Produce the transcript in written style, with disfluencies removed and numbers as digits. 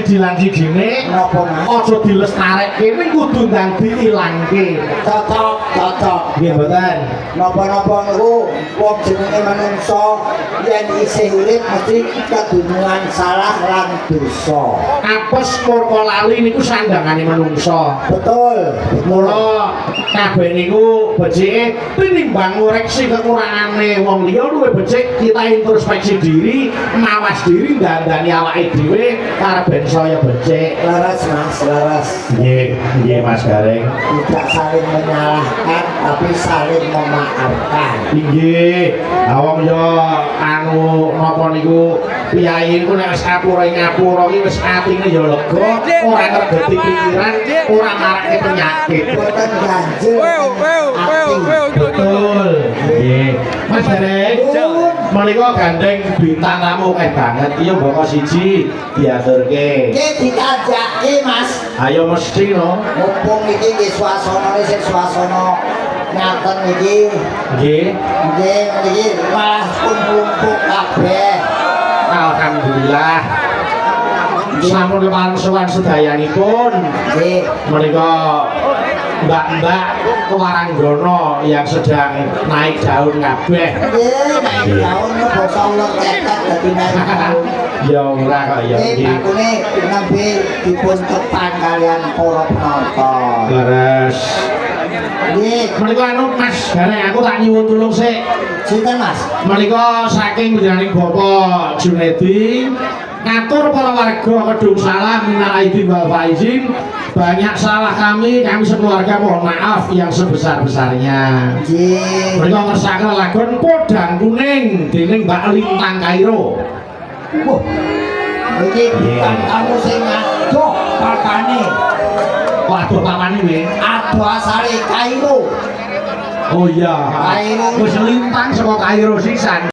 sidilan-sidine napa Mas aja dilestarekke ning kudu ndang diilangke. cocok Nggih mboten. napa-napa niku wong jenenge manungsa yen isih urip mesti kedunungan salah lan dosa. Apes murka lali niku sandangane manungsa. Betul. Mula kabeh niku becike tinimbang ngoreksi kekurangane wong liya luwih becik kita introspeksi diri, mawas diri ndandani awake dhewe karep ben saya becik. Laras Mas, laras. Nggih Mas Gareng. Tidak saling menyalahkan tapi saling memaafkan. Inggih. Lah wong ya anu napa niku piyai niku nek wis ngapura iki wis atine ya lega, ora ngregeti pikiran, ora marake penyakit. Boten ganjel. Betul. Nggih. Mas Gareng. Menika gandeng bintang tamu akeh banget. Iya mboko siji diaturke. Iki dikajake Mas. Ayo mesti no. Mumpung iki nggih suasanane sing suasana ngaten iki. Nggih. Nggih, iki malah kumpul kabeh. Alhamdulillah. Sampun kemansuhan sedayanipun. Nggih. Menika mbak-mbak kewaranggono yang sedang naik daun kabeh. Nggih, naik daun basa ulur cetet dadi naik daun. Ya ora kok ya Nggih, iki. bakune nembe dipun tepang kalian para penonton. Leres. Nggih, Menika anu Mas, gareng aku tak nyuwun tulung sik. sinten Mas? Menika saking panjenenganing Bapak Junedi ngatur para warga Kedung Salam minal aidin wal faizin. Banyak salah kami sekeluarga mohon maaf yang sebesar-besarnya. Nggih. Mereka ngersakaken lagon Podang Kuning dening Mbak Lintang Kairo. Wah. Iki bukan kamu sing adoh papane. Waduh papane kuwi. Adoh asale Kairo. Oh iya. Kairo. Wis lintang saka Kairo sisan.